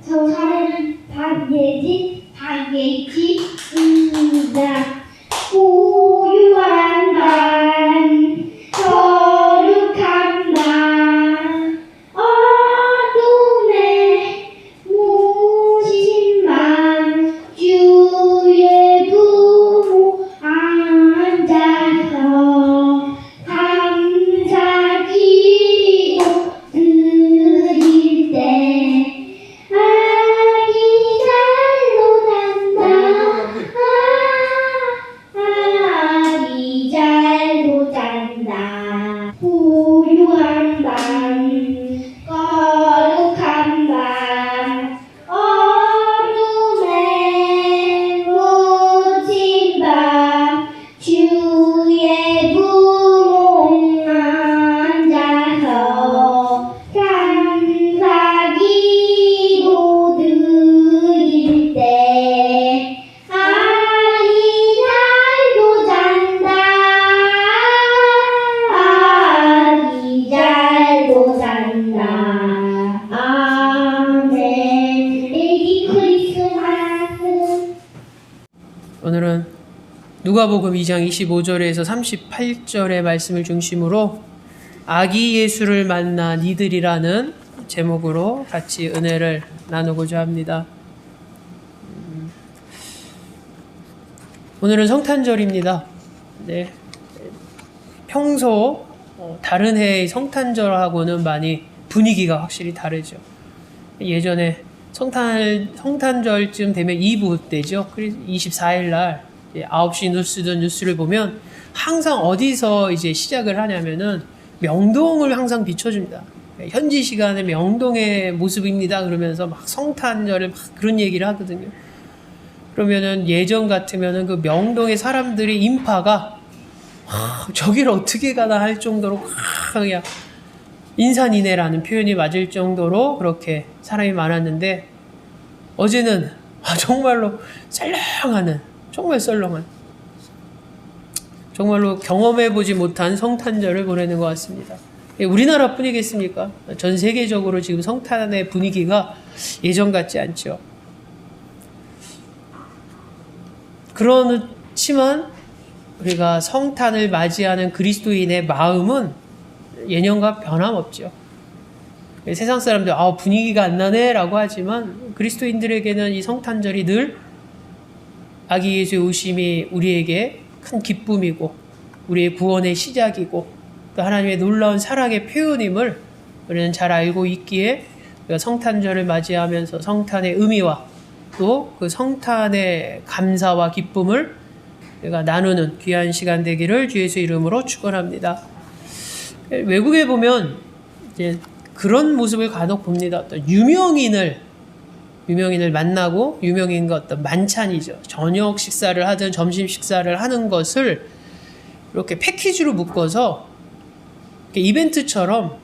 사례는 바게지입니다. 고유한 반, 거룩한 반, 어둠에 무신 반, 주의 부모 앉아서 감사 기도 드릴 때 아기 잘로 산다. 아기 잘로 잔다. 고유한 밤, 거룩한 밤, 어둠에 묻힌 밤, 주의 부모 앉아서 감사 기도 드릴 때 아기 잘도 잔다. 아기 잘도 잔다. 아멘. 메리 크리스마스. 오늘은 누가복음 2장 25절에서 38절의 말씀을 중심으로 아기 예수를 만나 니들이라는 제목으로 같이 은혜를 나누고자 합니다. 오늘은 성탄절입니다. 네. 평소 다른 해의 성탄절하고는 많이 분위기가 확실히 다르죠. 예전에 성탄절쯤 되면 2부 때죠. 그래서 24일 날 9시 뉴스를 보면 항상 어디서 이제 시작을 하냐면은 명동을 항상 비춰줍니다. 현지 시간에 명동의 모습입니다. 그러면서 막 성탄절을 막 그런 얘기를 하거든요. 그러면은 예전 같으면은 그 명동의 사람들의 인파가 저기를 어떻게 가나 할 정도로 그냥 인산인해라는 표현이 맞을 정도로 그렇게 사람이 많았는데 어제는 정말로 썰렁하는, 정말 썰렁한, 정말로 경험해보지 못한 성탄절을 보내는 것 같습니다. 우리나라뿐이겠습니까? 전 세계적으로 지금 성탄의 분위기가 예전 같지 않죠. 그렇지만 우리가 성탄을 맞이하는 그리스도인의 마음은 예년과 변함없죠. 세상 사람들 분위기가 안 나네 라고 하지만 그리스도인들에게는 이 성탄절이 늘 아기 예수의 오심이 우리에게 큰 기쁨이고 우리의 구원의 시작이고 또 하나님의 놀라운 사랑의 표현임을 우리는 잘 알고 있기에 우리가 성탄절을 맞이하면서 성탄의 의미와 또 그 성탄의 감사와 기쁨을 우리가 나누는 귀한 시간 되기를 주 예수의 이름으로 축원합니다. 외국에 보면 이제 그런 모습을 간혹 봅니다. 어떤 유명인을 만나고 유명인과 어떤 만찬이죠. 저녁 식사를 하든 점심 식사를 하는 것을 이렇게 패키지로 묶어서 이렇게 이벤트처럼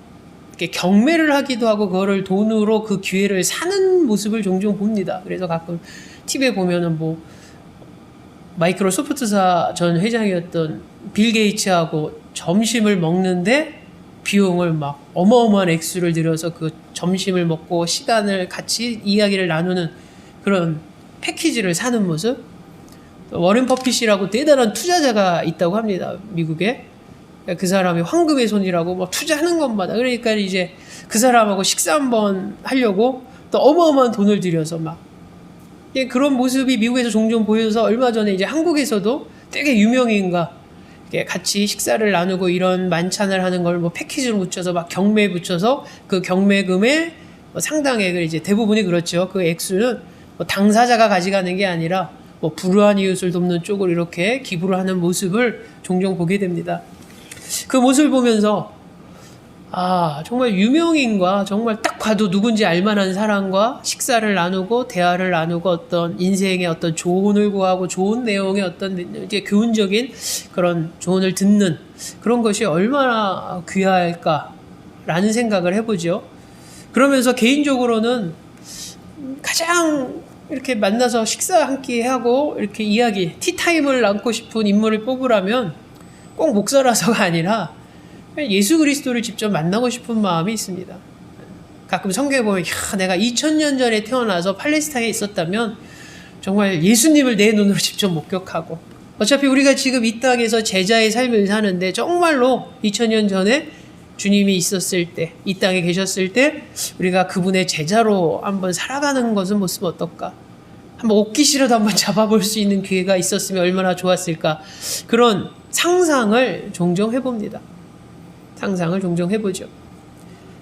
이렇게 경매를 하기도 하고 그거를 돈으로 그 기회를 사는 모습을 종종 봅니다. 그래서 가끔 TV에 보면은 마이크로소프트사 전 회장이었던 빌 게이츠하고 점심을 먹는데 비용을 막 어마어마한 액수를 들여서 그 점심을 먹고 시간을 같이 이야기를 나누는 그런 패키지를 사는 모습. 워렌 버핏이라고 대단한 투자자가 있다고 합니다. 미국에. 그 사람이 황금의 손이라고 투자하는 것마다. 그러니까 이제 그 사람하고 식사 한번 하려고 또 어마어마한 돈을 들여서 그런 모습이 미국에서 종종 보여서 얼마 전에 이제 한국에서도 되게 유명인과 같이 식사를 나누고 이런 만찬을 하는 걸 패키지로 붙여서 경매에 붙여서 그 경매금의 상당액을 이제 대부분이 그렇죠. 그 액수는 당사자가 가져가는 게 아니라 불우한 이웃을 돕는 쪽으로 이렇게 기부를 하는 모습을 종종 보게 됩니다. 그 모습을 보면서 정말 유명인과 정말 딱 봐도 누군지 알만한 사람과 식사를 나누고 대화를 나누고 어떤 인생의 어떤 조언을 구하고 좋은 내용의 어떤 이제 교훈적인 그런 조언을 듣는 그런 것이 얼마나 귀할까라는 생각을 해보죠. 그러면서 개인적으로는 가장 이렇게 만나서 식사 한 끼 하고 이렇게 이야기, 티타임을 나누고 싶은 인물을 뽑으라면 꼭 목사라서가 아니라 예수 그리스도를 직접 만나고 싶은 마음이 있습니다. 가끔 성경에 보면 야, 내가 2000년 전에 태어나서 팔레스타인에 있었다면 정말 예수님을 내 눈으로 직접 목격하고 어차피 우리가 지금 이 땅에서 제자의 삶을 사는데 정말로 2000년 전에 주님이 있었을 때, 이 땅에 계셨을 때 우리가 그분의 제자로 한번 살아가는 것은 모습 어떨까? 한번 옷깃이라도 한번 잡아볼 수 있는 기회가 있었으면 얼마나 좋았을까? 그런 상상을 종종 해봅니다. 상상을 종종 해보죠.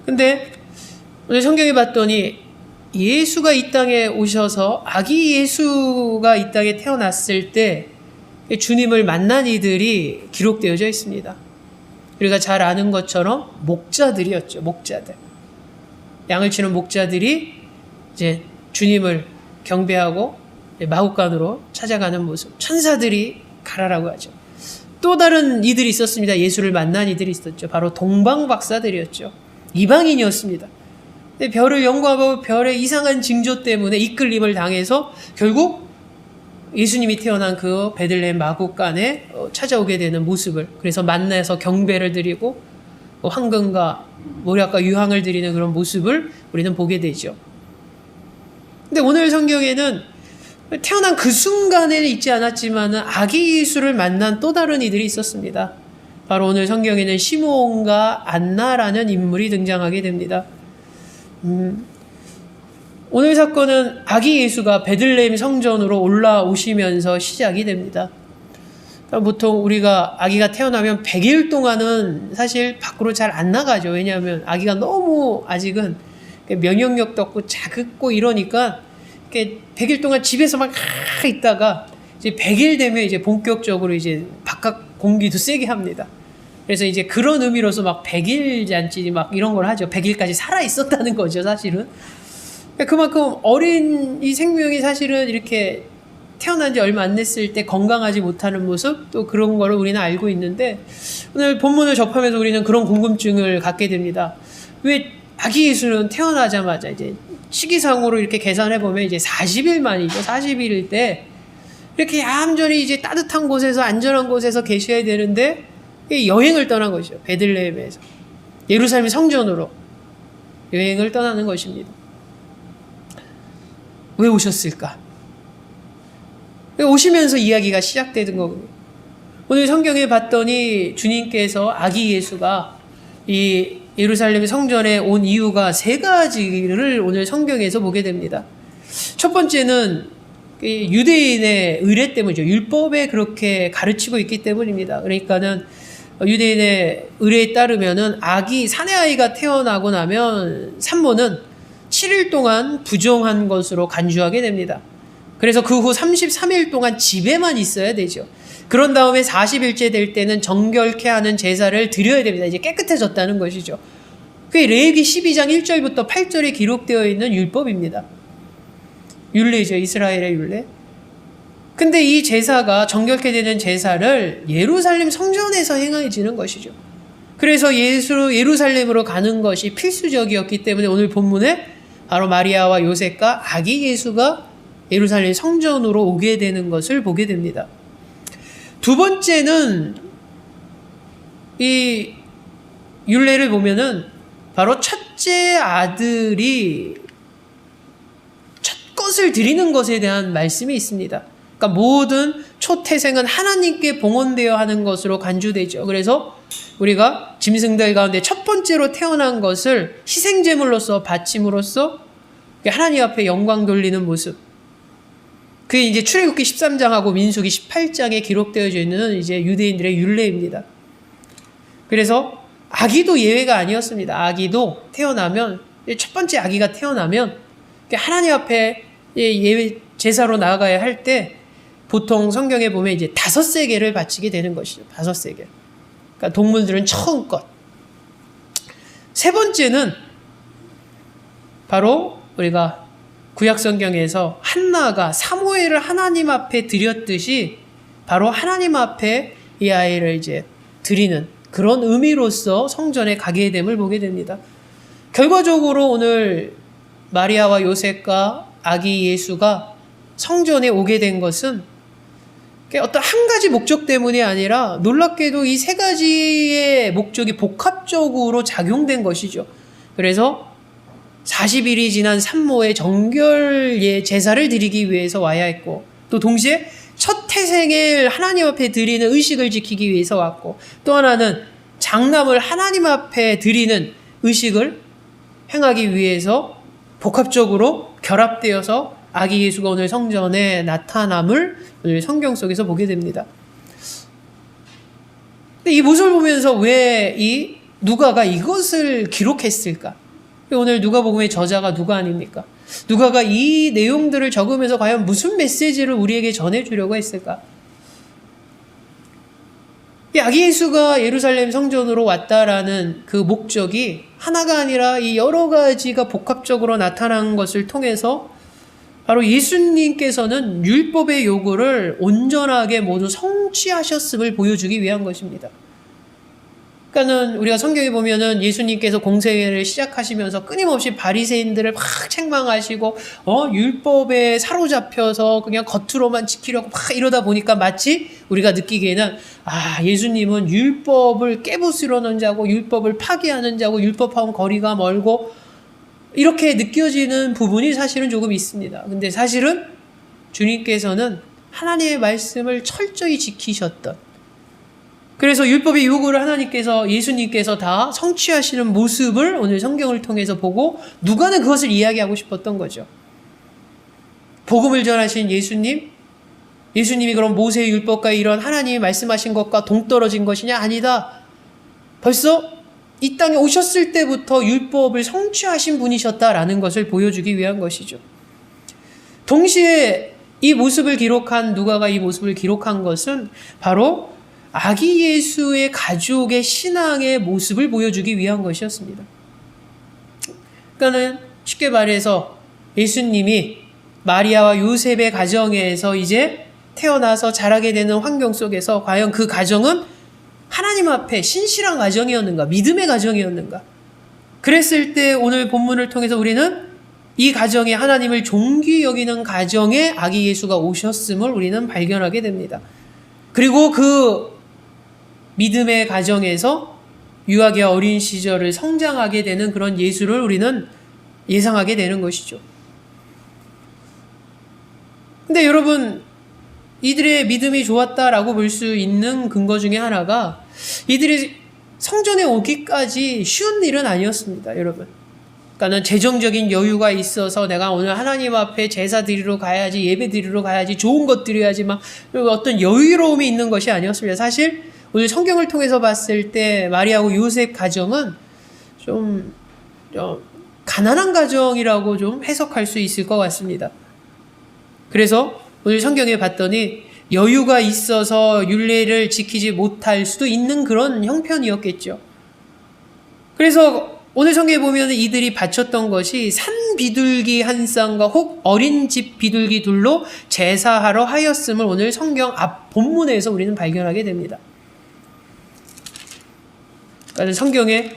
근데 오늘 성경에 봤더니 예수가 이 땅에 오셔서 아기 예수가 이 땅에 태어났을 때 주님을 만난 이들이 기록되어져 있습니다. 우리가 잘 아는 것처럼 목자들이었죠. 목자들. 양을 치는 목자들이 이제 주님을 경배하고 마구간으로 찾아가는 모습. 천사들이 가라라고 하죠. 또 다른 이들이 있었습니다. 예수를 만난 이들이 있었죠. 바로 동방박사들이었죠. 이방인이었습니다. 근데 별을 연구하고 별의 이상한 징조 때문에 이끌림을 당해서 결국 예수님이 태어난 그 베들레헴 마구간에 찾아오게 되는 모습을, 그래서 만나서 경배를 드리고 황금과 모략과 유황을 드리는 그런 모습을 우리는 보게 되죠. 근데 오늘 성경에는 태어난 그 순간에는 있지 않았지만 아기 예수를 만난 또 다른 이들이 있었습니다. 바로 오늘 성경에는 시므온과 안나라는 인물이 등장하게 됩니다. 오늘 사건은 아기 예수가 베들레헴 성전으로 올라오시면서 시작이 됩니다. 그러니까 보통 우리가 아기가 태어나면 100일 동안은 사실 밖으로 잘 안 나가죠. 왜냐하면 아기가 너무 아직은 면역력도 없고 작고 이러니까 100일 동안 집에서만 있다가 이제 100일 되면 이제 본격적으로 이제 바깥 공기도 세게 합니다. 그래서 이제 그런 의미로서 막 100일 잔치 막 이런 걸 하죠. 100일까지 살아 있었다는 거죠, 사실은. 그만큼 어린 이 생명이 사실은 이렇게 태어난 지 얼마 안 됐을 때 건강하지 못하는 모습, 또 그런 거를 우리는 알고 있는데 오늘 본문을 접하면서 우리는 그런 궁금증을 갖게 됩니다. 왜 아기 예수는 태어나자마자 이제 시기상으로 이렇게 계산해 보면 이제 40일 만이죠. 40일일 때 이렇게 얌전히 이제 따뜻한 곳에서 안전한 곳에서 계셔야 되는데 여행을 떠난 것이죠. 베들레헴에서 예루살렘 성전으로 여행을 떠나는 것입니다. 왜 오셨을까? 오시면서 이야기가 시작되는 거거든요. 오늘 성경에 봤더니 주님께서 아기 예수가 이 예루살렘 성전에 온 이유가 세 가지를 오늘 성경에서 보게 됩니다. 첫 번째는 유대인의 의례 때문이죠. 율법에 그렇게 가르치고 있기 때문입니다. 그러니까는 유대인의 의례에 따르면은 사내 아이가 태어나고 나면 산모는 7일 동안 부정한 것으로 간주하게 됩니다. 그래서 그 후 33일 동안 집에만 있어야 되죠. 그런 다음에 40일째 될 때는 정결케 하는 제사를 드려야 됩니다. 이제 깨끗해졌다는 것이죠. 그게 레위기 12장 1절부터 8절에 기록되어 있는 율법입니다. 율례죠. 이스라엘의 율례. 근데 이 제사가 정결케 되는 제사를 예루살렘 성전에서 행해지는 것이죠. 그래서 예루살렘으로 가는 것이 필수적이었기 때문에 오늘 본문에 바로 마리아와 요셉과 아기 예수가 예루살렘 성전으로 오게 되는 것을 보게 됩니다. 두 번째는 이 율례를 보면은 바로 첫째 아들이 첫 것을 드리는 것에 대한 말씀이 있습니다. 그러니까 모든 초태생은 하나님께 봉헌되어 하는 것으로 간주되죠. 그래서 우리가 짐승들 가운데 첫 번째로 태어난 것을 희생제물로서 바침으로써 하나님 앞에 영광 돌리는 모습. 그게 이제 출애굽기 13장하고 민수기 18장에 기록되어져 있는 이제 유대인들의 율례입니다. 그래서 아기도 예외가 아니었습니다. 아기도 태어나면 첫 번째 아기가 태어나면 하나님 앞에 예외 제사로 나아가야 할 때 보통 성경에 보면 이제 5세겔을 바치게 되는 것이죠. 5세겔. 그러니까 동물들은 처음껏. 세 번째는 바로 우리가 구약 성경에서 한나가 사무엘을 하나님 앞에 드렸듯이 바로 하나님 앞에 이 아이를 이제 드리는 그런 의미로서 성전에 가게 됨을 보게 됩니다. 결과적으로 오늘 마리아와 요셉과 아기 예수가 성전에 오게 된 것은 어떤 한 가지 목적 때문이 아니라 놀랍게도 이 세 가지의 목적이 복합적으로 작용된 것이죠. 그래서 40일이 지난 산모의 정결 제사를 드리기 위해서 와야 했고, 또 동시에 첫 태생을 하나님 앞에 드리는 의식을 지키기 위해서 왔고, 또 하나는 장남을 하나님 앞에 드리는 의식을 행하기 위해서 복합적으로 결합되어서 아기 예수가 오늘 성전에 나타남을 오늘 성경 속에서 보게 됩니다. 근데 이 모습을 보면서 왜 이 누가가 이것을 기록했을까? 오늘 누가복음의 저자가 누가 아닙니까? 누가가 이 내용들을 적으면서 과연 무슨 메시지를 우리에게 전해주려고 했을까? 이 아기 예수가 예루살렘 성전으로 왔다라는 그 목적이 하나가 아니라 이 여러 가지가 복합적으로 나타난 것을 통해서 바로 예수님께서는 율법의 요구를 온전하게 모두 성취하셨음을 보여주기 위한 것입니다. 그러니까는 우리가 성경에 보면은 예수님께서 공생애를 시작하시면서 끊임없이 바리새인들을 막 책망하시고 율법에 사로잡혀서 그냥 겉으로만 지키려고 막 이러다 보니까 마치 우리가 느끼기에는 예수님은 율법을 깨부수려는 자고 율법을 파괴하는 자고 율법하고는 거리가 멀고 이렇게 느껴지는 부분이 사실은 조금 있습니다. 근데 사실은 주님께서는 하나님의 말씀을 철저히 지키셨던, 그래서 율법의 요구를 하나님께서 예수님께서 다 성취하시는 모습을 오늘 성경을 통해서 보고 누가는 그것을 이야기하고 싶었던 거죠. 복음을 전하신 예수님이 그럼 모세의 율법과 이런 하나님이 말씀하신 것과 동떨어진 것이냐? 아니다. 벌써 이 땅에 오셨을 때부터 율법을 성취하신 분이셨다라는 것을 보여주기 위한 것이죠. 동시에 이 모습을 기록한 누가가 이 모습을 기록한 것은 바로 아기 예수의 가족의 신앙의 모습을 보여주기 위한 것이었습니다. 그러니까는 쉽게 말해서 예수님이 마리아와 요셉의 가정에서 이제 태어나서 자라게 되는 환경 속에서 과연 그 가정은 하나님 앞에 신실한 가정이었는가, 믿음의 가정이었는가. 그랬을 때 오늘 본문을 통해서 우리는 이 가정에 하나님을 존귀 여기는 가정에 아기 예수가 오셨음을 우리는 발견하게 됩니다. 그리고 그 믿음의 가정에서 유아기 어린 시절을 성장하게 되는 그런 예수를 우리는 예상하게 되는 것이죠. 근데 여러분, 이들의 믿음이 좋았다라고 볼 수 있는 근거 중에 하나가 이들이 성전에 오기까지 쉬운 일은 아니었습니다, 여러분. 그러니까는 재정적인 여유가 있어서 내가 오늘 하나님 앞에 제사 드리러 가야지, 예배 드리러 가야지, 좋은 것 드려야지 막 어떤 여유로움이 있는 것이 아니었습니다. 사실 오늘 성경을 통해서 봤을 때 마리아하고 요셉 가정은 좀 가난한 가정이라고 좀 해석할 수 있을 것 같습니다. 그래서 오늘 성경에 봤더니 여유가 있어서 율례를 지키지 못할 수도 있는 그런 형편이었겠죠. 그래서 오늘 성경에 보면 이들이 바쳤던 것이 산 비둘기 한 쌍과 혹 어린 집 비둘기 둘로 제사하러 하였음을 오늘 성경 앞 본문에서 우리는 발견하게 됩니다. 그러니까 성경에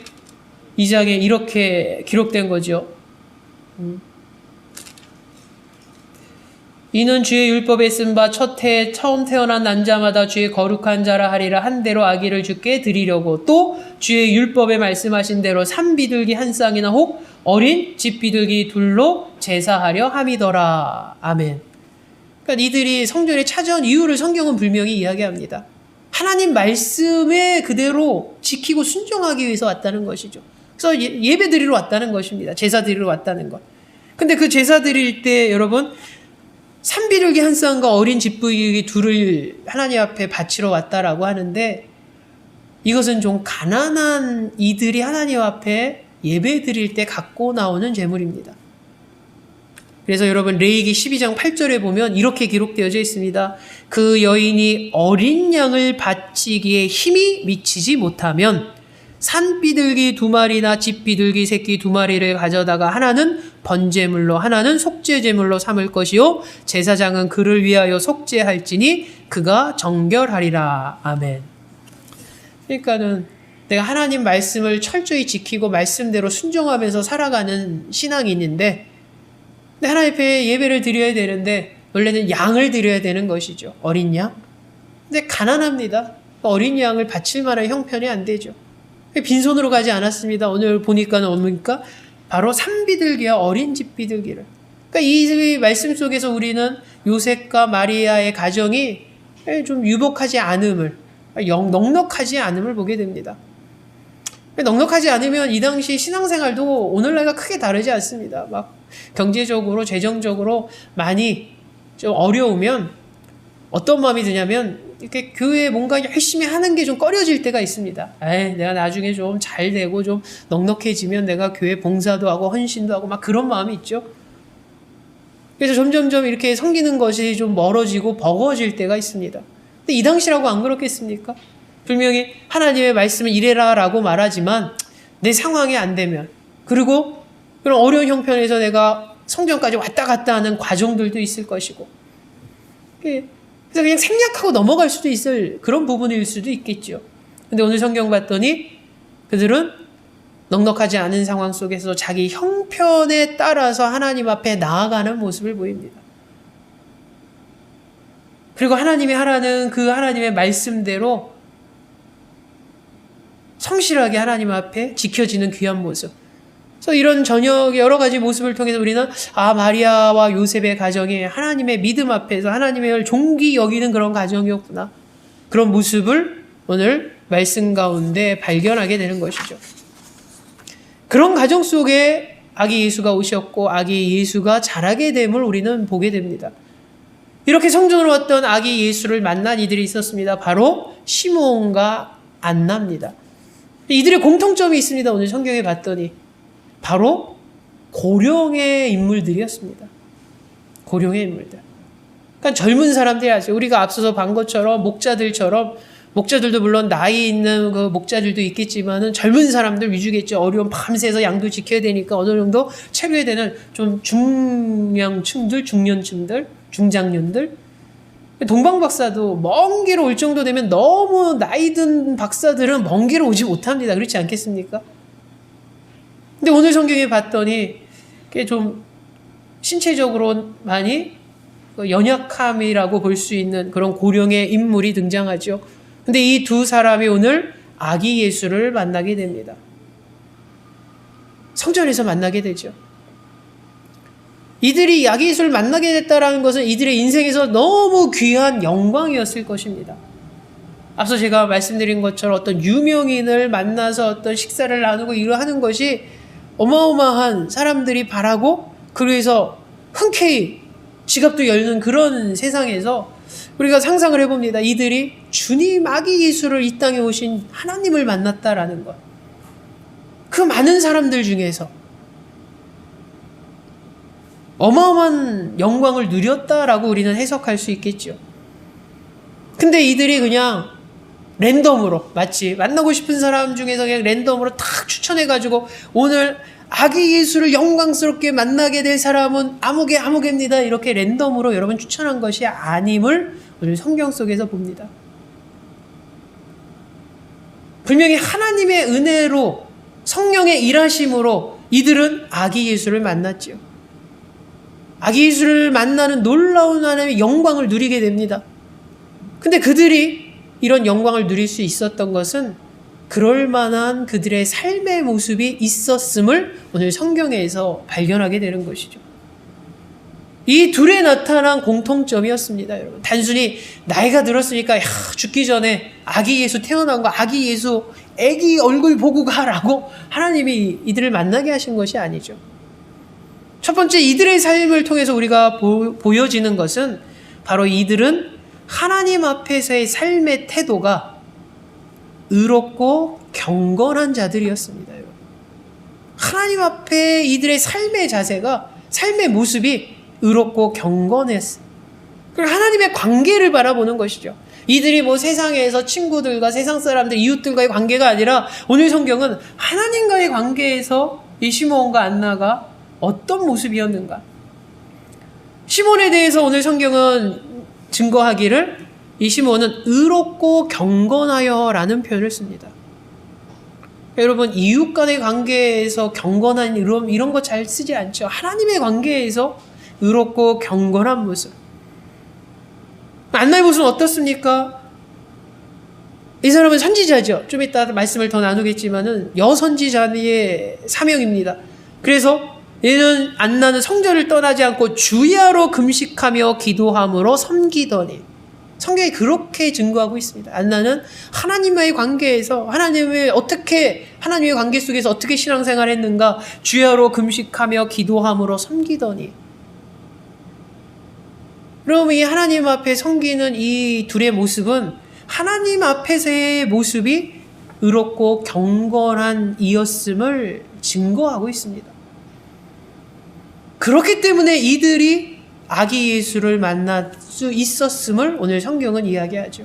2장에 이렇게 기록된 거죠. 이는 주의 율법에 쓴 바 첫 해에 처음 태어난 난자마다 주의 거룩한 자라 하리라 한 대로 아기를 주께 드리려고, 또 주의 율법에 말씀하신 대로 산비둘기 한 쌍이나 혹 어린 집비둘기 둘로 제사하려 함이더라. 아멘. 그러니까 이들이 성전에 찾아온 이유를 성경은 분명히 이야기합니다. 하나님 말씀에 그대로 지키고 순종하기 위해서 왔다는 것이죠. 그래서 예배 드리러 왔다는 것입니다. 제사 드리러 왔다는 것. 근데 그 제사 드릴 때 여러분, 산비둘기 한 쌍과 어린 집비둘기 둘을 하나님 앞에 바치러 왔다라고 하는데, 이것은 좀 가난한 이들이 하나님 앞에 예배 드릴 때 갖고 나오는 제물입니다. 그래서 여러분 레위기 12장 8절에 보면 이렇게 기록되어져 있습니다. 그 여인이 어린 양을 바치기에 힘이 미치지 못하면 산비둘기 2마리나 집비둘기 새끼 2마리를 가져다가 하나는 번제물로 하나는 속죄제물로 삼을 것이요 제사장은 그를 위하여 속죄할지니 그가 정결하리라. 아멘. 그러니까는 내가 하나님 말씀을 철저히 지키고 말씀대로 순종하면서 살아가는 신앙인인데, 하나님 앞에 예배를 드려야 되는데 원래는 양을 드려야 되는 것이죠. 어린 양. 근데 가난합니다. 어린 양을 바칠 만한 형편이 안 되죠. 빈손으로 가지 않았습니다. 오늘 보니까는 뭡니까? 바로 산비둘기와 어린 집 비둘기를. 그러니까 이 말씀 속에서 우리는 요셉과 마리아의 가정이 좀 유복하지 않음을, 넉넉하지 않음을 보게 됩니다. 넉넉하지 않으면 이 당시 신앙생활도 오늘날과 크게 다르지 않습니다. 막 경제적으로, 재정적으로 많이 좀 어려우면 어떤 마음이 드냐면 이렇게 교회에 뭔가 열심히 하는 게 좀 꺼려질 때가 있습니다. 내가 나중에 좀 잘 되고 좀 넉넉해지면 내가 교회 봉사도 하고 헌신도 하고 막 그런 마음이 있죠. 그래서 점점점 이렇게 섬기는 것이 좀 멀어지고 버거워질 때가 있습니다. 근데 이 당시라고 안 그렇겠습니까? 분명히 하나님의 말씀을 이래라 라고 말하지만 내 상황이 안 되면, 그리고 그런 어려운 형편에서 내가 성전까지 왔다 갔다 하는 과정들도 있을 것이고, 그래서 그냥 생략하고 넘어갈 수도 있을 그런 부분일 수도 있겠죠. 근데 오늘 성경 봤더니 그들은 넉넉하지 않은 상황 속에서 자기 형편에 따라서 하나님 앞에 나아가는 모습을 보입니다. 그리고 하나님이 하라는 그 하나님의 말씀대로 성실하게 하나님 앞에 지켜지는 귀한 모습. 그래서 이런 저녁 여러 가지 모습을 통해서 우리는 마리아와 요셉의 가정이 하나님의 믿음 앞에서 하나님의 존귀 여기는 그런 가정이었구나. 그런 모습을 오늘 말씀 가운데 발견하게 되는 것이죠. 그런 가정 속에 아기 예수가 오셨고 아기 예수가 자라게 됨을 우리는 보게 됩니다. 이렇게 성전으로 왔던 아기 예수를 만난 이들이 있었습니다. 바로 시므온과 안나입니다. 이들의 공통점이 있습니다. 오늘 성경에 봤더니 바로 고령의 인물들이었습니다. 고령의 인물들. 그러니까 젊은 사람들이 아주 우리가 앞서서 본 것처럼 목자들도 물론 나이 있는 그 목자들도 있겠지만은 젊은 사람들 위주겠죠. 어려운 밤새서 양도 지켜야 되니까 어느 정도 체류해야 되는 좀 중량층들, 중년층들, 중장년들. 동방 박사도 먼 길 올 정도 되면 너무 나이 든 박사들은 먼 길을 오지 못합니다. 그렇지 않겠습니까? 근데 오늘 성경에 봤더니 좀 신체적으로 많이 연약함이라고 볼 수 있는 그런 고령의 인물이 등장하죠. 근데 이 두 사람이 오늘 아기 예수를 만나게 됩니다. 성전에서 만나게 되죠. 이들이 아기 예수를 만나게 됐다는 것은 이들의 인생에서 너무 귀한 영광이었을 것입니다. 앞서 제가 말씀드린 것처럼 어떤 유명인을 만나서 어떤 식사를 나누고 이러하는 것이 어마어마한 사람들이 바라고, 그래서 흔쾌히 지갑도 열는 그런 세상에서 우리가 상상을 해봅니다. 이들이 주님 아기 예수를 이 땅에 오신 하나님을 만났다라는 것. 그 많은 사람들 중에서 어마어마한 영광을 누렸다라고 우리는 해석할 수 있겠죠. 근데 이들이 그냥 랜덤으로, 마치 만나고 싶은 사람 중에서 그냥 랜덤으로 탁 추천해가지고 오늘 아기 예수를 영광스럽게 만나게 될 사람은 아무개입니다. 이렇게 랜덤으로 여러분 추천한 것이 아님을 오늘 성경 속에서 봅니다. 분명히 하나님의 은혜로 성령의 일하심으로 이들은 아기 예수를 만났지요. 아기 예수를 만나는 놀라운 하나님의 영광을 누리게 됩니다. 근데 그들이 이런 영광을 누릴 수 있었던 것은 그럴 만한 그들의 삶의 모습이 있었음을 오늘 성경에서 발견하게 되는 것이죠. 이 둘에 나타난 공통점이었습니다, 여러분. 단순히 나이가 들었으니까 죽기 전에 아기 예수 태어난 거, 아기 예수 애기 얼굴 보고 가라고 하나님이 이들을 만나게 하신 것이 아니죠. 첫 번째, 이들의 삶을 통해서 우리가 보여지는 것은 바로 이들은 하나님 앞에서의 삶의 태도가 의롭고 경건한 자들이었습니다. 하나님 앞에 이들의 삶의 자세가, 삶의 모습이 의롭고 경건했어요. 그리고 하나님의 관계를 바라보는 것이죠. 이들이 뭐 세상에서 친구들과 세상 사람들, 이웃들과의 관계가 아니라 오늘 성경은 하나님과의 관계에서 이 시므온과 안나가 어떤 모습이었는가. 시몬에 대해서 오늘 성경은 증거하기를 이 시몬은 의롭고 경건하여 라는 표현을 씁니다. 여러분, 이웃 간의 관계에서 경건한 이런 거 잘 쓰지 않죠. 하나님의 관계에서 의롭고 경건한 모습. 안나의 모습은 어떻습니까? 이 사람은 선지자죠. 좀 이따 말씀을 더 나누겠지만은 여선지자의 사명입니다. 그래서 얘는 안나는 성전을 떠나지 않고 주야로 금식하며 기도함으로 섬기더니, 성경이 그렇게 증거하고 있습니다. 안나는 하나님과의 관계에서 하나님의 관계 속에서 어떻게 신앙생활을 했는가? 주야로 금식하며 기도함으로 섬기더니. 그럼 이 하나님 앞에 섬기는 이 둘의 모습은 하나님 앞에서의 모습이 의롭고 경건한 이였음을 증거하고 있습니다. 그렇기 때문에 이들이 아기 예수를 만날 수 있었음을 오늘 성경은 이야기하죠.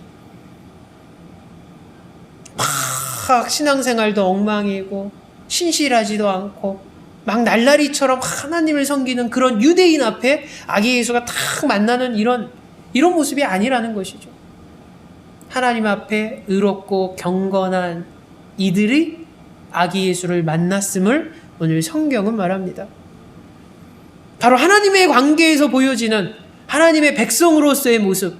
막 신앙생활도 엉망이고 신실하지도 않고 막 날라리처럼 하나님을 섬기는 그런 유대인 앞에 아기 예수가 딱 만나는 이런 모습이 아니라는 것이죠. 하나님 앞에 의롭고 경건한 이들이 아기 예수를 만났음을 오늘 성경은 말합니다. 바로 하나님의 관계에서 보여지는 하나님의 백성으로서의 모습,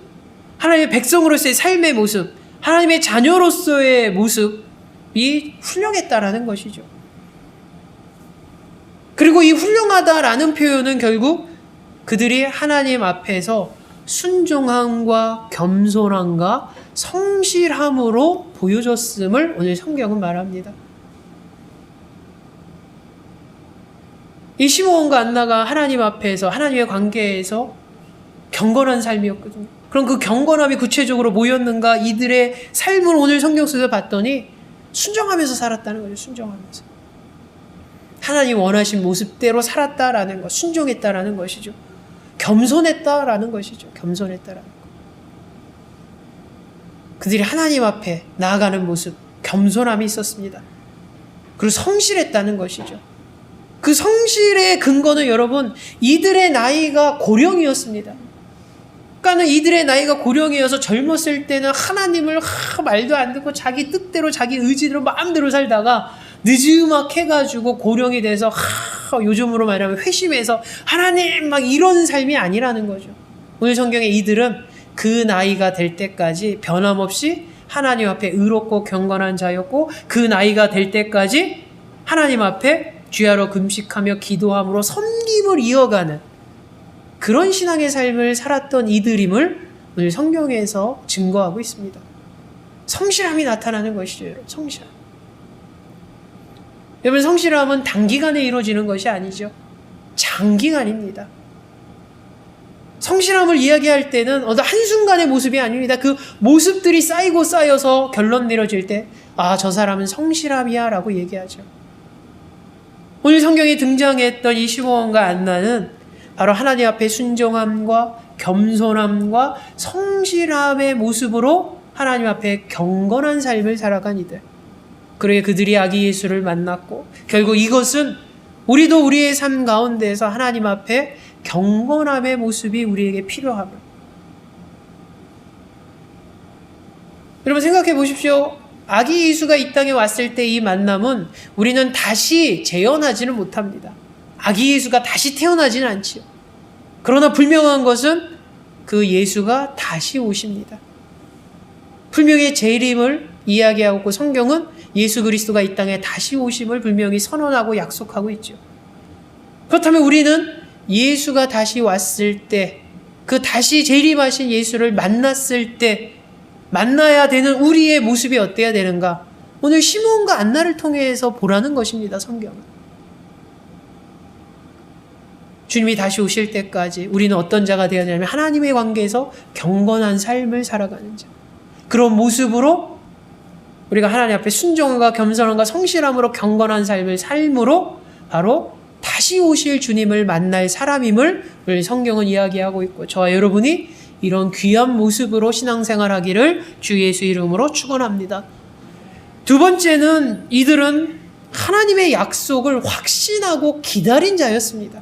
하나님의 백성으로서의 삶의 모습, 하나님의 자녀로서의 모습이 훌륭했다라는 것이죠. 그리고 이 훌륭하다라는 표현은 결국 그들이 하나님 앞에서 순종함과 겸손함과 성실함으로 보여줬음을 오늘 성경은 말합니다. 이 시므온과 안나가 하나님 앞에서 하나님의 관계에서 경건한 삶이었거든요. 그럼 그 경건함이 구체적으로 뭐였는가? 이들의 삶을 오늘 성경 속에서 봤더니 순종하면서 살았다는 거죠. 순종하면서. 하나님 원하신 모습대로 살았다라는 것, 순종했다라는 것이죠. 겸손했다라는 것이죠. 겸손했다라는 것. 그들이 하나님 앞에 나아가는 모습, 겸손함이 있었습니다. 그리고 성실했다는 것이죠. 그 성실의 근거는 여러분, 이들의 나이가 고령이었습니다. 그러니까 이들의 나이가 고령이어서 젊었을 때는 하나님을 말도 안 듣고 자기 뜻대로 자기 의지대로 마음대로 살다가 늦지막해 가지고 고령이 돼서 요즘으로 말하면 회심해서 하나님 막 이런 삶이 아니라는 거죠. 오늘 성경에 이들은 그 나이가 될 때까지 변함없이 하나님 앞에 의롭고 경건한 자였고, 그 나이가 될 때까지 하나님 앞에 주야로 금식하며 기도함으로 섬김을 이어가는 그런 신앙의 삶을 살았던 이들임을 오늘 성경에서 증거하고 있습니다. 성실함이 나타나는 것이죠. 성실함. 여러분, 성실함은 단기간에 이루어지는 것이 아니죠. 장기간입니다. 성실함을 이야기할 때는 어떤 한순간의 모습이 아닙니다. 그 모습들이 쌓이고 쌓여서 결론 내려질 때, 아, 저 사람은 성실함이야 라고 얘기하죠. 오늘 성경에 등장했던 이 시므온과 안나는 바로 하나님 앞에 순종함과 겸손함과 성실함의 모습으로 하나님 앞에 경건한 삶을 살아간 이들. 그러게 그들이 아기 예수를 만났고, 결국 이것은 우리도 우리의 삶 가운데서 하나님 앞에 경건함의 모습이 우리에게 필요함을. 여러분 생각해 보십시오. 아기 예수가 이 땅에 왔을 때 이 만남은 우리는 다시 재현하지는 못합니다. 아기 예수가 다시 태어나지는 않지요. 그러나 분명한 것은 그 예수가 다시 오십니다. 분명히 재림을 이야기하고 성경은 예수 그리스도가 이 땅에 다시 오심을 분명히 선언하고 약속하고 있죠. 그렇다면 우리는 예수가 다시 왔을 때, 그 다시 재림하신 예수를 만났을 때 만나야 되는 우리의 모습이 어때야 되는가? 오늘 시므온과 안나를 통해서 보라는 것입니다. 성경은. 주님이 다시 오실 때까지 우리는 어떤 자가 되어야 되냐면 하나님의 관계에서 경건한 삶을 살아가는 자. 그런 모습으로 우리가 하나님 앞에 순종과 겸손함과 성실함으로 경건한 삶으로 바로 다시 오실 주님을 만날 사람임을 우리 성경은 이야기하고 있고, 저와 여러분이 이런 귀한 모습으로 신앙생활하기를 주 예수 이름으로 축원합니다. 두 번째는 이들은 하나님의 약속을 확신하고 기다린 자였습니다.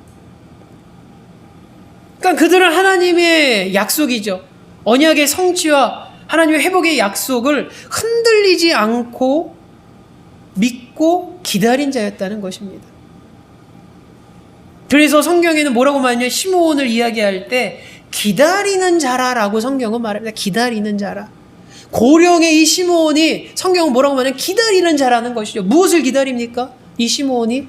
그러니까 그들은 하나님의 약속이죠. 언약의 성취와 하나님의 회복의 약속을 흔들리지 않고 믿고 기다린 자였다는 것입니다. 그래서 성경에는 뭐라고 말하냐면 시므온을 이야기할 때 기다리는 자라라고 성경은 말합니다. 기다리는 자라. 고령의 이 시므온이 성경은 뭐라고 말하냐면 기다리는 자라는 것이죠. 무엇을 기다립니까? 이 시므온이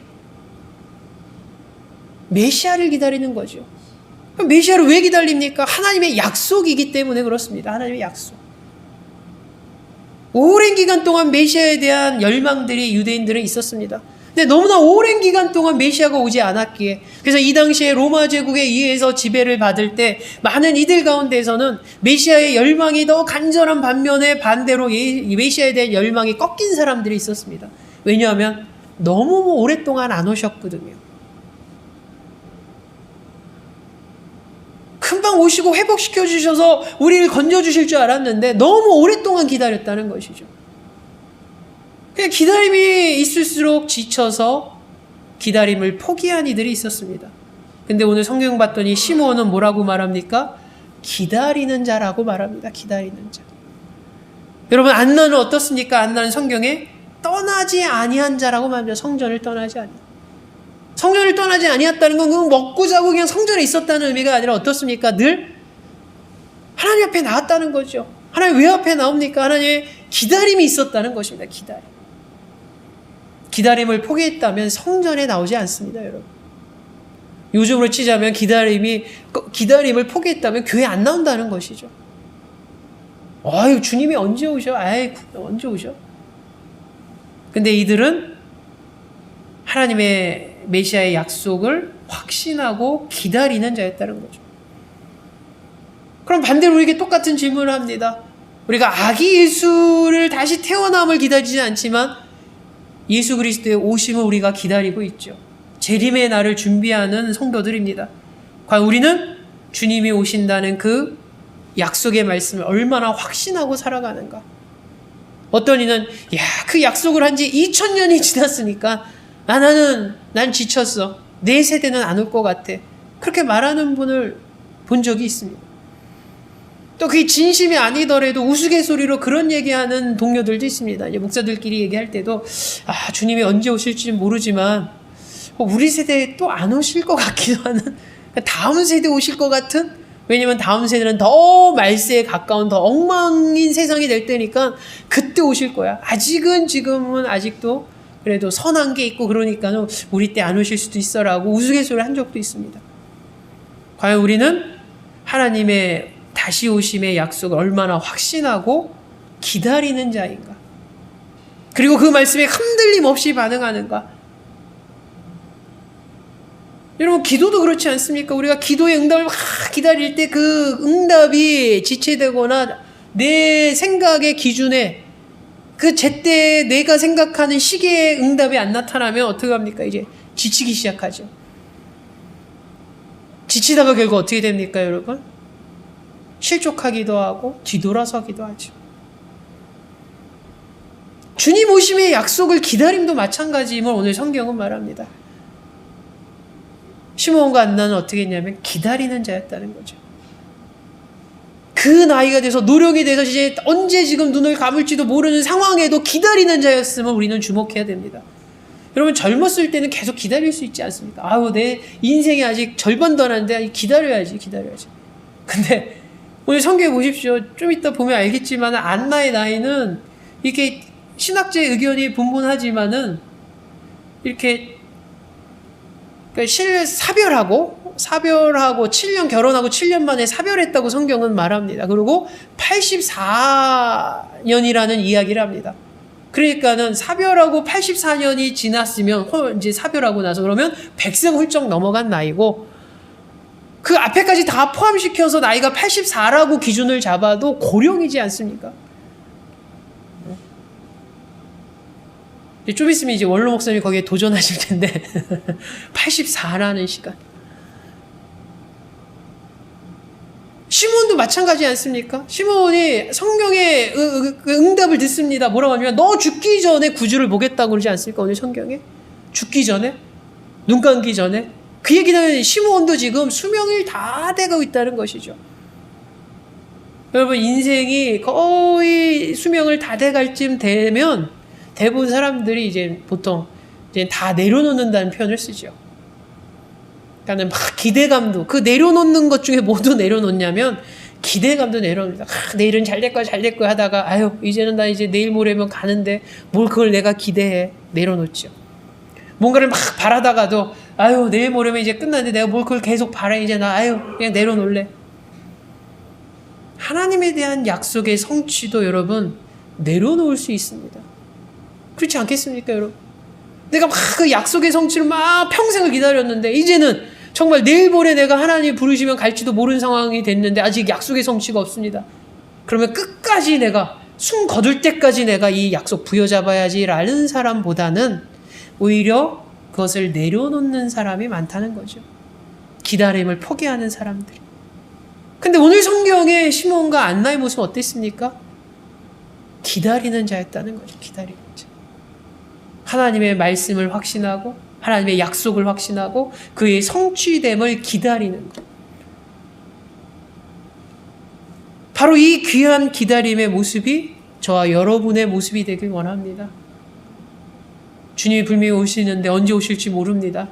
메시아를 기다리는 거죠. 메시아를 왜 기다립니까? 하나님의 약속이기 때문에 그렇습니다. 하나님의 약속. 오랜 기간 동안 메시아에 대한 열망들이 유대인들은 있었습니다. 근데 너무나 오랜 기간 동안 메시아가 오지 않았기에, 그래서 이 당시에 로마 제국에 의해서 지배를 받을 때 많은 이들 가운데서는 메시아의 열망이 더 간절한 반면에 반대로 메시아에 대한 열망이 꺾인 사람들이 있었습니다. 왜냐하면 너무 오랫동안 안 오셨거든요. 금방 오시고 회복시켜 주셔서 우리를 건져 주실 줄 알았는데 너무 오랫동안 기다렸다는 것이죠. 그냥 기다림이 있을수록 지쳐서 기다림을 포기한 이들이 있었습니다. 근데 오늘 성경 봤더니 시므온은 뭐라고 말합니까? 기다리는 자라고 말합니다. 기다리는 자. 여러분, 안나는 어떻습니까? 안나는 성경에 떠나지 아니한 자라고 말합니다. 성전을 떠나지 아니. 성전을 떠나지 아니었다는 건 그냥 먹고 자고 그냥 성전에 있었다는 의미가 아니라 어떻습니까? 늘 하나님 앞에 나왔다는 거죠. 하나님 왜 앞에 나옵니까? 하나님의 기다림이 있었다는 것입니다. 기다림. 기다림을 포기했다면 성전에 나오지 않습니다, 여러분. 요즘으로 치자면 기다림을 포기했다면 교회 안 나온다는 것이죠. 아유, 주님이 언제 오셔? 아이, 언제 오셔? 근데 이들은 하나님의 메시아의 약속을 확신하고 기다리는 자였다는 거죠. 그럼 반대로 우리에게 똑같은 질문을 합니다. 우리가 아기 예수를 다시 태어남을 기다리지 않지만 예수 그리스도의 오심을 우리가 기다리고 있죠. 재림의 날을 준비하는 성도들입니다. 과연 우리는 주님이 오신다는 그 약속의 말씀을 얼마나 확신하고 살아가는가? 어떤 이는 그 약속을 한 지 2000년이 지났으니까 난 지쳤어. 내 세대는 안 올 것 같아. 그렇게 말하는 분을 본 적이 있습니다. 또 그게 진심이 아니더라도 우스갯소리로 그런 얘기하는 동료들도 있습니다. 이제 목사들끼리 얘기할 때도 주님이 언제 오실지 모르지만 우리 세대에 또 안 오실 것 같기도 하는, 다음 세대 오실 것 같은, 왜냐면 다음 세대는 더 말세에 가까운 더 엉망인 세상이 될 때니까 그때 오실 거야. 지금은 아직도 그래도 선한 게 있고 그러니까 우리 때 안 오실 수도 있어라고 우스갯소리를 한 적도 있습니다. 과연 우리는 하나님의 다시 오심의 약속을 얼마나 확신하고 기다리는 자인가? 그리고 그 말씀에 흔들림 없이 반응하는가? 여러분, 기도도 그렇지 않습니까? 우리가 기도의 응답을 막 기다릴 때 그 응답이 지체되거나 내 생각의 기준에 그 제때 내가 생각하는 시기의 응답이 안 나타나면 어떻게 합니까? 이제 지치기 시작하죠. 지치다가 결국 어떻게 됩니까, 여러분? 실족하기도 하고 뒤돌아서기도 하죠. 주님 오심의 약속을 기다림도 마찬가지임을 오늘 성경은 말합니다. 시므온과 안나는 어떻게 했냐면 기다리는 자였다는 거죠. 그 나이가 돼서 노령이 돼서 이제 언제 지금 눈을 감을지도 모르는 상황에도 기다리는 자였음을 우리는 주목해야 됩니다. 여러분, 젊었을 때는 계속 기다릴 수 있지 않습니까? 내 인생이 아직 절반도 안 왔는데 기다려야지. 근데 오늘 성경에 보십시오. 좀 이따 보면 알겠지만 안나의 나이는 이렇게 신학제 의견이 분분하지만은 이렇게 사별하고 7년 결혼하고 7년 만에 사별했다고 성경은 말합니다. 그리고 84년이라는 이야기를 합니다. 그러니까는 사별하고 84년이 지났으면 이제 사별하고 나서 그러면 100세 훌쩍 넘어간 나이고, 그 앞에까지 다 포함시켜서 나이가 84라고 기준을 잡아도 고령이지 않습니까? 좀 있으면 이제 원로 목사님이 거기에 도전하실 텐데 84라는 시간. 시므온도 마찬가지 않습니까? 시므온이 성경의 응답을 듣습니다. 뭐라고 하냐면 너 죽기 전에 구주를 보겠다고 그러지 않습니까? 오늘 성경에 죽기 전에, 눈 감기 전에. 그 얘기는 시므온도 지금 수명이 다 돼가고 있다는 것이죠. 여러분, 인생이 거의 수명을 다 돼갈 쯤 되면 대부분 사람들이 이제 보통 이제 다 내려놓는다는 표현을 쓰죠. 그러니까 막 기대감도, 그 내려놓는 것 중에 뭐도 내려놓냐면 기대감도 내려놓습니다. 내일은 잘 될 거야 하다가 이제는 나 이제 내일 모레면 가는데 뭘 그걸 내가 기대해. 내려놓죠. 뭔가를 막 바라다가도 아유, 내일 모레면 이제 끝났는데 내가 뭘 그걸 계속 바래. 이제 나 아유 그냥 내려놓을래. 하나님에 대한 약속의 성취도 여러분 내려놓을 수 있습니다. 그렇지 않겠습니까, 여러분? 내가 막 그 약속의 성취를 막 평생을 기다렸는데 이제는 정말 내일 모레 내가 하나님 부르시면 갈지도 모르는 상황이 됐는데 아직 약속의 성취가 없습니다. 그러면 끝까지 내가 숨 거둘 때까지 내가 이 약속 부여잡아야지라는 사람보다는 오히려 그것을 내려놓는 사람이 많다는 거죠. 기다림을 포기하는 사람들이. 근데 오늘 성경에 시몬과 안나의 모습은 어땠습니까? 기다리는 자였다는 거죠. 기다리는 자. 하나님의 말씀을 확신하고 하나님의 약속을 확신하고 그의 성취됨을 기다리는 것. 바로 이 귀한 기다림의 모습이 저와 여러분의 모습이 되길 원합니다. 주님이 분명히 오시는데 언제 오실지 모릅니다.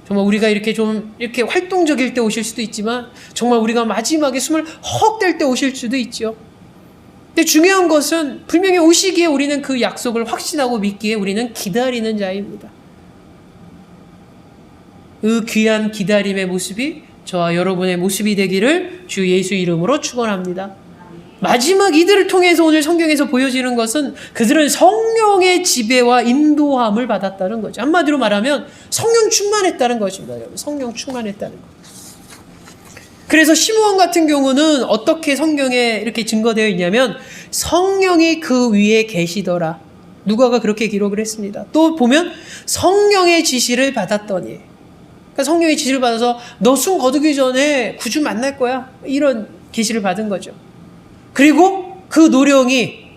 정말 우리가 이렇게 좀 이렇게 활동적일 때 오실 수도 있지만 정말 우리가 마지막에 숨을 헉 뗄 때 오실 수도 있죠. 근데 중요한 것은 분명히 오시기에 우리는 그 약속을 확신하고 믿기에 우리는 기다리는 자입니다. 그 귀한 기다림의 모습이 저와 여러분의 모습이 되기를 주 예수 이름으로 축원합니다. 마지막 이들을 통해서 오늘 성경에서 보여지는 것은 그들은 성령의 지배와 인도함을 받았다는 거죠. 한마디로 말하면 성령 충만했다는 것입니다. 성령 충만했다는 것. 그래서 시므온 같은 경우는 어떻게 성경에 이렇게 증거되어 있냐면 성령이 그 위에 계시더라. 누가가 그렇게 기록을 했습니다. 또 보면 성령의 지시를 받았더니, 그러니까 성령의 지시를 받아서 너 숨 거두기 전에 구주 만날 거야. 이런 계시를 받은 거죠. 그리고 그 노령이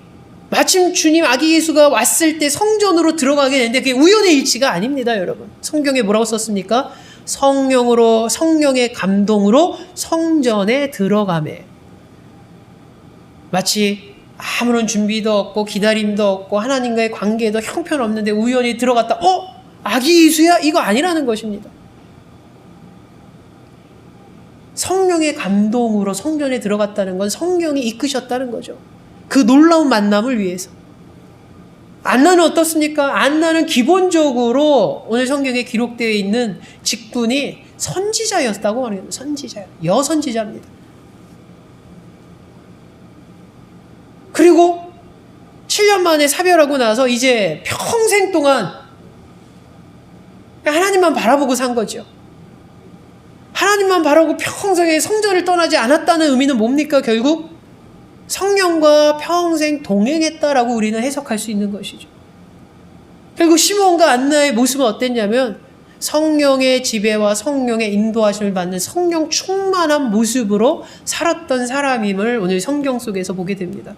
마침 주님 아기 예수가 왔을 때 성전으로 들어가게 되는데 그게 우연의 일치가 아닙니다, 여러분. 성경에 뭐라고 썼습니까? 성령의 감동으로 성전에 들어가매. 마치 아무런 준비도 없고 기다림도 없고 하나님과의 관계도 형편없는데 우연히 들어갔다 아기 예수야? 이거 아니라는 것입니다. 성령의 감동으로 성전에 들어갔다는 건 성령이 이끄셨다는 거죠. 그 놀라운 만남을 위해서. 안나는 어떻습니까? 안나는 기본적으로 오늘 성경에 기록되어 있는 직분이 선지자였다고 말합니다. 선지자요. 여선지자입니다. 그리고 7년 만에 사별하고 나서 이제 평생 동안 하나님만 바라보고 산 거죠. 하나님만 바라보고 평생에 성전을 떠나지 않았다는 의미는 뭡니까? 결국 성령과 평생 동행했다라고 우리는 해석할 수 있는 것이죠. 결국 시므온과 안나의 모습은 어땠냐면 성령의 지배와 성령의 인도하심을 받는 성령 충만한 모습으로 살았던 사람임을 오늘 성경 속에서 보게 됩니다.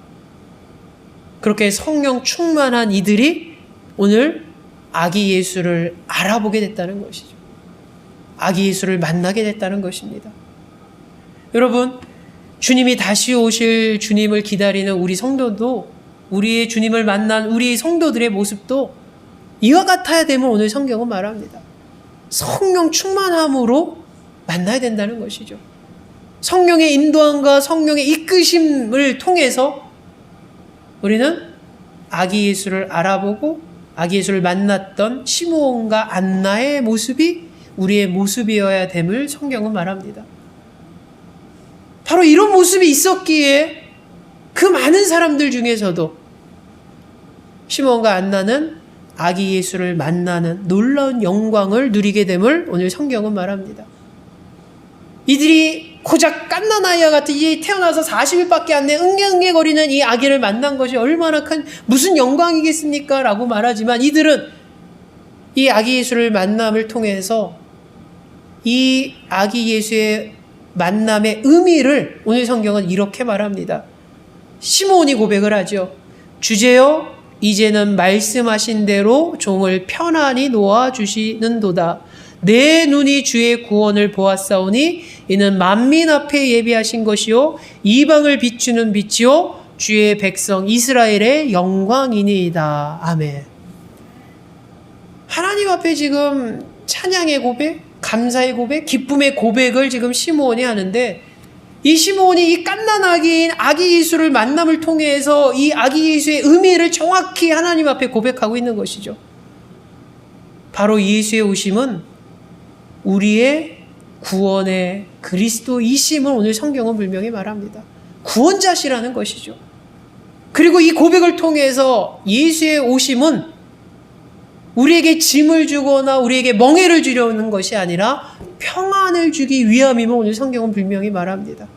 그렇게 성령 충만한 이들이 오늘 아기 예수를 알아보게 됐다는 것이죠. 아기 예수를 만나게 됐다는 것입니다. 여러분, 주님이 다시 오실 주님을 기다리는 우리 성도도, 우리의 주님을 만난 우리 성도들의 모습도 이와 같아야 됨을 오늘 성경은 말합니다. 성령 충만함으로 만나야 된다는 것이죠. 성령의 인도함과 성령의 이끄심을 통해서 우리는 아기 예수를 알아보고 아기 예수를 만났던 시므온과 안나의 모습이 우리의 모습이어야 됨을 성경은 말합니다. 바로 이런 모습이 있었기에 그 많은 사람들 중에서도 시므온과 안나는 아기 예수를 만나는 놀라운 영광을 누리게 됨을 오늘 성경은 말합니다. 이들이 고작 갓난아이와 같은 이 태어나서 40일밖에 안 된 응애응애거리는 이 아기를 만난 것이 얼마나 큰 무슨 영광이겠습니까? 라고 말하지만 이들은 이 아기 예수를 만남을 통해서 이 아기 예수의 만남의 의미를 오늘 성경은 이렇게 말합니다. 시므온이 고백을 하죠. 주제여 이제는 말씀하신 대로 종을 편안히 놓아주시는도다. 내 눈이 주의 구원을 보았사오니 이는 만민 앞에 예비하신 것이요 이방을 비추는 빛이요 주의 백성 이스라엘의 영광이니이다. 아멘. 하나님 앞에 지금 찬양의 고백, 감사의 고백, 기쁨의 고백을 지금 시므온이 하는데 이 시므온이 이 갓난아기인 아기 예수를 만남을 통해서 이 아기 예수의 의미를 정확히 하나님 앞에 고백하고 있는 것이죠. 바로 예수의 오심은 우리의 구원의 그리스도이심을 오늘 성경은 분명히 말합니다. 구원자시라는 것이죠. 그리고 이 고백을 통해서 예수의 오심은 우리에게 짐을 주거나 우리에게 멍해를 주려는 것이 아니라 평안을 주기 위함임을 오늘 성경은 분명히 말합니다.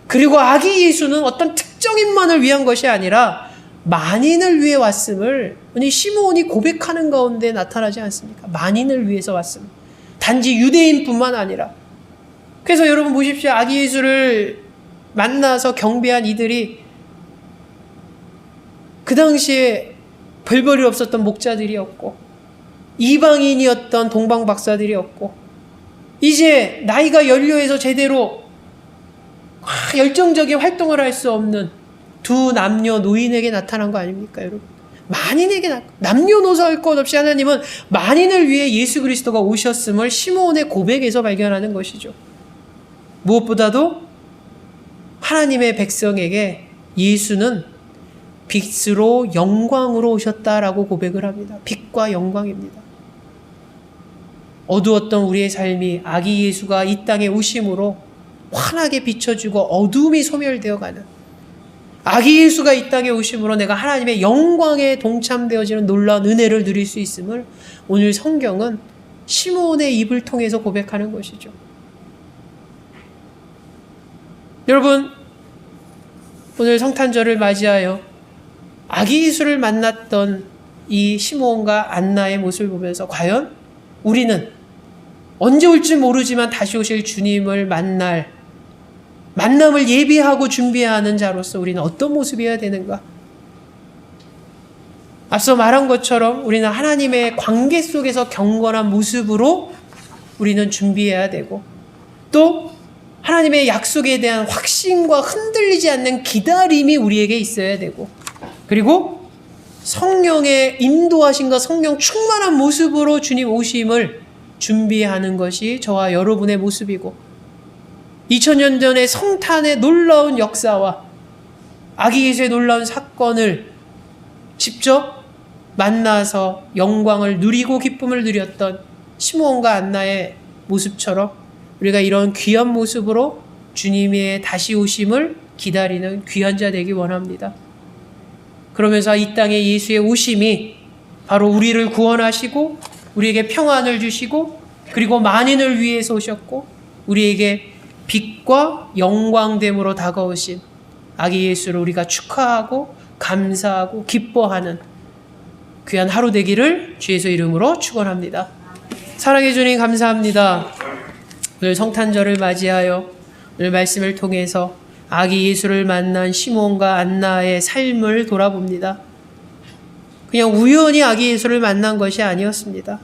그리고 아기 예수는 어떤 특정인만을 위한 것이 아니라 만인을 위해 왔음을 오늘 시므온이 고백하는 가운데 나타나지 않습니까? 만인을 위해서 왔음. 단지 유대인뿐만 아니라. 그래서 여러분 보십시오. 아기 예수를 만나서 경배한 이들이 그 당시에 별 볼일 없었던 목자들이었고 이방인이었던 동방 박사들이었고 이제 나이가 연료해서 제대로 열정적인 활동을 할 수 없는 두 남녀 노인에게 나타난 거 아닙니까, 여러분? 만인에게 남녀노소 할 것 없이 하나님은 만인을 위해 예수 그리스도가 오셨음을 시므온의 고백에서 발견하는 것이죠. 무엇보다도 하나님의 백성에게 예수는 빛으로 영광으로 오셨다라고 고백을 합니다. 빛과 영광입니다. 어두웠던 우리의 삶이 아기 예수가 이 땅에 오심으로 환하게 비춰주고 어둠이 소멸되어가는 아기 예수가 이 땅에 오심으로 내가 하나님의 영광에 동참되어지는 놀라운 은혜를 누릴 수 있음을 오늘 성경은 시므온의 입을 통해서 고백하는 것이죠. 여러분, 오늘 성탄절을 맞이하여 아기 예수를 만났던 이 시므온과 안나의 모습을 보면서 과연 우리는 언제 올지 모르지만 다시 오실 주님을 만남을 예비하고 준비하는 자로서 우리는 어떤 모습이어야 되는가? 앞서 말한 것처럼 우리는 하나님의 관계 속에서 경건한 모습으로 우리는 준비해야 되고 또 하나님의 약속에 대한 확신과 흔들리지 않는 기다림이 우리에게 있어야 되고 그리고 성령의 인도하심과 성령 충만한 모습으로 주님 오심을 준비하는 것이 저와 여러분의 모습이고 2000년 전의 성탄의 놀라운 역사와 아기 예수의 놀라운 사건을 직접 만나서 영광을 누리고 기쁨을 누렸던 시므온과 안나의 모습처럼 우리가 이런 귀한 모습으로 주님의 다시 오심을 기다리는 귀한 자 되기 원합니다. 그러면서 이 땅에 예수의 오심이 바로 우리를 구원하시고 우리에게 평안을 주시고 그리고 만인을 위해서 오셨고 우리에게 빛과 영광됨으로 다가오신 아기 예수를 우리가 축하하고 감사하고 기뻐하는 귀한 하루 되기를 주 예수 이름으로 축원합니다. 사랑해 주님 감사합니다. 오늘 성탄절을 맞이하여 오늘 말씀을 통해서 아기 예수를 만난 시므온과 안나의 삶을 돌아봅니다. 그냥 우연히 아기 예수를 만난 것이 아니었습니다.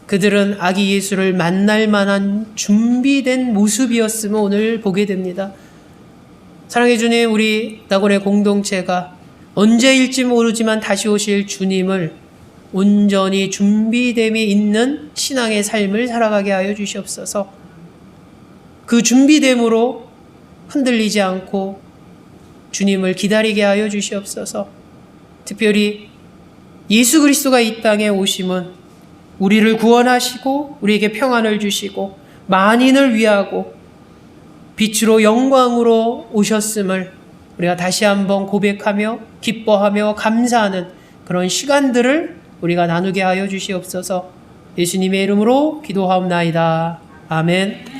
그들은 아기 예수를 만날 만한 준비된 모습이었음을 오늘 보게 됩니다. 사랑해 주님, 우리 낙원의 공동체가 언제일지 모르지만 다시 오실 주님을 온전히 준비됨이 있는 신앙의 삶을 살아가게 하여 주시옵소서. 그 준비됨으로 흔들리지 않고 주님을 기다리게 하여 주시옵소서. 특별히 예수 그리스도가 이 땅에 오심은 우리를 구원하시고 우리에게 평안을 주시고 만인을 위하고 빛으로 영광으로 오셨음을 우리가 다시 한번 고백하며 기뻐하며 감사하는 그런 시간들을 우리가 나누게 하여 주시옵소서. 예수님의 이름으로 기도하옵나이다. 아멘.